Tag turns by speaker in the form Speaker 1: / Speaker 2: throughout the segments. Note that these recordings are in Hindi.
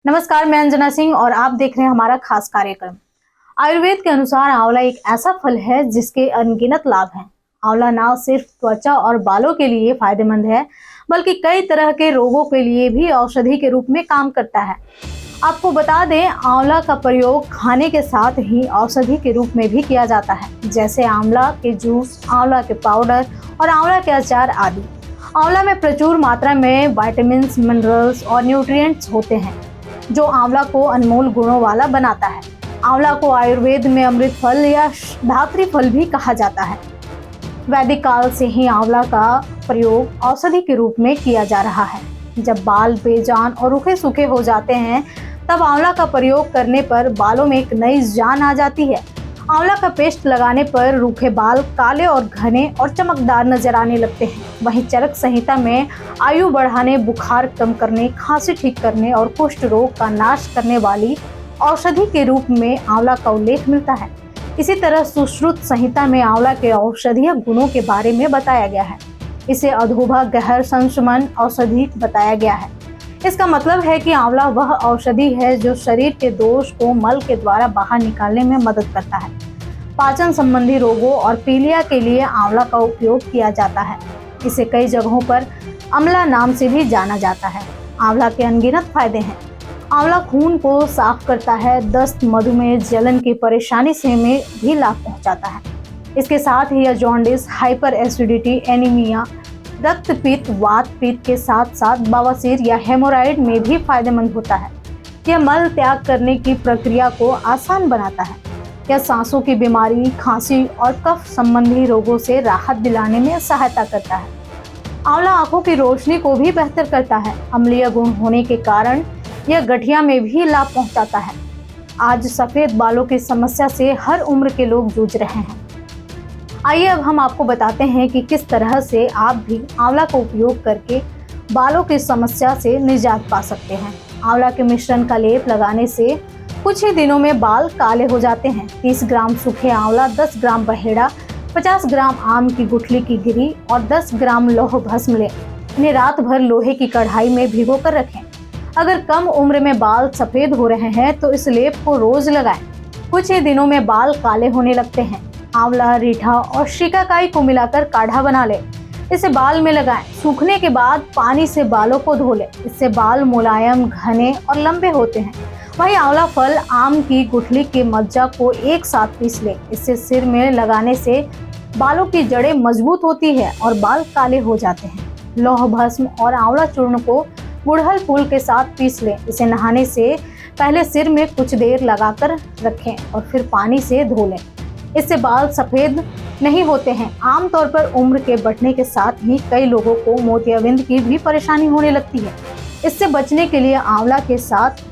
Speaker 1: नमस्कार, मैं अंजना सिंह और आप देख रहे हैं हमारा खास कार्यक्रम। आयुर्वेद के अनुसार आंवला एक ऐसा फल है जिसके अनगिनत लाभ हैं। आंवला ना सिर्फ त्वचा और बालों के लिए फायदेमंद है, बल्कि कई तरह के रोगों के लिए भी औषधि के रूप में काम करता है। आपको बता दें, आंवला का प्रयोग खाने के साथ ही औषधि के रूप में भी किया जाता है, जैसे आंवला के जूस, आंवला के पाउडर और आंवला के अचार आदि। आंवला में प्रचुर मात्रा में विटामिन, मिनरल्स और न्यूट्रिएंट्स होते हैं, जो आंवला को अनमोल गुणों वाला बनाता है। आंवला को आयुर्वेद में अमृत फल या धात्री फल भी कहा जाता है। वैदिक काल से ही आंवला का प्रयोग औषधि के रूप में किया जा रहा है। जब बाल बेजान और रूखे सूखे हो जाते हैं, तब आंवला का प्रयोग करने पर बालों में एक नई जान आ जाती है। आंवला का पेस्ट लगाने पर रूखे बाल काले और घने और चमकदार नजर आने लगते हैं। वहीं चरक संहिता में आयु बढ़ाने, बुखार कम करने, खांसी ठीक करने और कुष्ठ रोग का नाश करने वाली औषधि के रूप में आंवला का उल्लेख मिलता है। इसी तरह सुश्रुत संहिता में आंवला के औषधीय गुणों के बारे में बताया गया है। इसे अधोभा गहर संशमन औषधि बताया गया है। इसका मतलब है कि आंवला वह औषधि है जो शरीर के दोष को मल के द्वारा बाहर निकालने में मदद करता है। पाचन संबंधी रोगों और पीलिया के लिए आंवला का उपयोग किया जाता है। इसे कई जगहों पर अमला नाम से भी जाना जाता है। आंवला के अनगिनत फायदे हैं। आंवला खून को साफ करता है, दस्त, मधुमेह, जलन की परेशानी से में भी लाभ पहुंचाता है। इसके साथ ही यह जॉन्डिस, हाइपर एसिडिटी, एनीमिया, रक्त पित्त, वात पित्त के साथ साथ बवासीर या हेमोराइड में भी फायदेमंद होता है। यह मल त्याग करने की प्रक्रिया को आसान बनाता है। यह सांसों की बीमारी, खांसी और कफ संबंधी रोगों से राहत दिलाने में सहायता करता है। आंवला आंखों की रोशनी को भी बेहतर करता है। अम्लीय गुण होने के कारण यह गठिया में भी लाभ पहुंचाता है। आज सफेद बालों की समस्या से हर उम्र के लोग जूझ रहे हैं। आइए अब हम आपको बताते हैं कि किस तरह से आप भी आंवला का उपयोग करके बालों की समस्या से निजात पा सकते हैं। आंवला के मिश्रण का लेप लगाने से कुछ ही दिनों में बाल काले हो जाते हैं। 30 ग्राम सूखे आंवला, 10 ग्राम बहेड़ा, 50 ग्राम आम की गुठली की गिरी और 10 ग्राम लौह भस्म लें। इन्हें रात भर लोहे की कढ़ाई में भिगो कर रखें। अगर कम उम्र में बाल सफेद हो रहे हैं तो इस लेप को रोज लगाएं। कुछ ही दिनों में बाल काले होने लगते हैं। आंवला, रीठा और शिकाकाई को मिलाकर काढ़ा बना लें। इसे बाल में लगाएं। सूखने के बाद पानी से बालों को धो लें। इससे बाल मुलायम, घने और लंबे होते हैं। वहीं आंवला फल, आम की गुठली के मज्जा को एक साथ पीस लें। इससे सिर में लगाने से बालों की जड़ें मजबूत होती है और बाल काले हो जाते हैं। लौह भस्म और आंवला चूर्ण को गुड़हल फूल के साथ पीस लें। इसे नहाने से पहले सिर में कुछ देर लगाकर रखें और फिर पानी से धो लें। इससे बाल सफेद नहीं होते हैं। आमतौर पर उम्र के बढ़ने के साथ ही कई लोगों को मोतियाबिंद की भी परेशानी होने लगती है। इससे बचने के लिए आंवला के साथ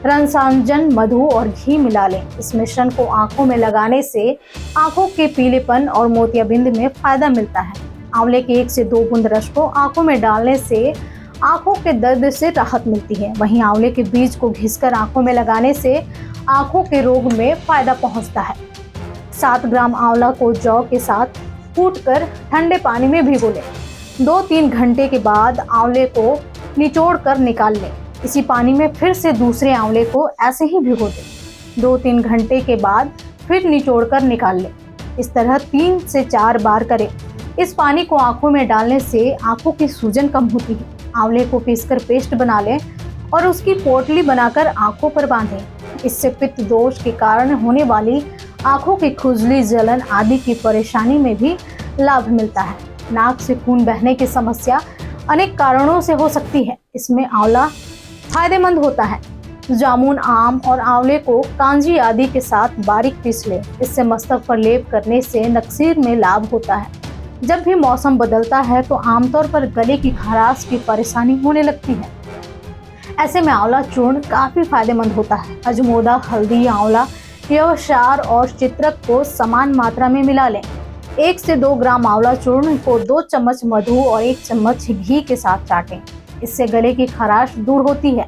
Speaker 1: रंसांजन, मधु और घी मिला लें। इस मिश्रण को आंखों में लगाने से आंखों के पीलेपन और मोतियाबिंद में फायदा मिलता है। आंवले के 1 से 2 बूंद रस को आंखों में डालने से आंखों के दर्द से राहत मिलती है। वहीं आंवले के बीज को घिसकर आंखों में लगाने से आंखों के रोग में फायदा पहुंचता है। 7 ग्राम आंवला को जौ के साथ कूटकर ठंडे पानी में भिगो लें। 2-3 घंटे के बाद आंवले को निचोड़ कर निकाल लें। इसी पानी में फिर से दूसरे आंवले को ऐसे ही भिगो दें। 2-3 घंटे के बाद फिर निचोड़ कर निकाल लें। इस तरह 3 से 4 बार करें। इस पानी को आंखों में डालने से आंखों की सूजन कम होती है। आंवले को पीसकर पेस्ट बना लें और उसकी पोटली बनाकर आंखों पर बांधें। इससे पित्त दोष के कारण होने वाली आंखों की खुजली, जलन आदि की परेशानी में भी लाभ मिलता है। नाक से खून बहने की समस्या अनेक कारणों से हो सकती है। इसमें आंवला फायदेमंद होता है। जामुन, आम और आंवले को कांजी आदि के साथ बारीक पीस लें। इससे मस्तक पर लेप करने से नक्सीर में लाभ होता है। जब भी मौसम बदलता है तो आमतौर पर गले की खराश की परेशानी होने लगती है। ऐसे में आंवला चूर्ण काफी फायदेमंद होता है। अजमोदा, हल्दी, आंवला, यवसार और चित्रक को समान मात्रा में मिला लें। 1 से 2 ग्राम आंवला चूर्ण को 2 चम्मच मधु और 1 चम्मच घी के साथ चाटें। इससे गले की खराश दूर होती है।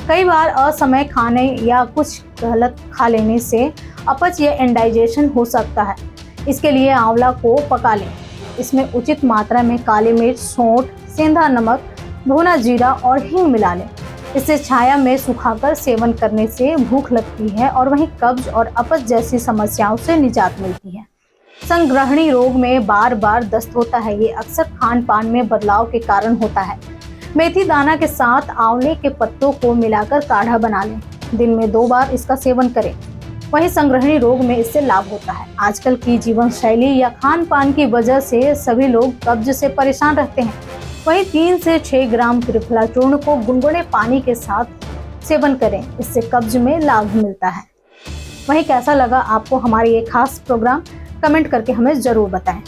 Speaker 1: कई बार असमय खाने या कुछ गलत खा लेने से अपच या इंडाइजेशन हो सकता है। इसके लिए आंवला को पका लें। इसमें उचित मात्रा में काली मिर्च, सौंठ, सेंधा नमक, भुना जीरा और हींग मिला लें। इसे छाया में सुखाकर सेवन करने से भूख लगती है और वहीं कब्ज और अपच जैसी समस्याओं से निजात मिलती है। संग्रहणी रोग में बार बार दस्त होता है, ये अक्सर खान पान में बदलाव के कारण होता है। मेथी दाना के साथ आंवले के पत्तों को मिलाकर काढ़ा बना लें। दिन में 2 बार इसका सेवन करें। वहीं संग्रहणी रोग में इससे लाभ होता है। आजकल की जीवन शैली या खान पान की वजह से सभी लोग कब्ज से परेशान रहते हैं। वहीं 3 से 6 ग्राम त्रिफला चूर्ण को गुनगुने पानी के साथ सेवन करें, इससे कब्ज में लाभ मिलता है। वहीं कैसा लगा आपको हमारा ये खास प्रोग्राम, कमेंट करके हमें जरूर बताएं।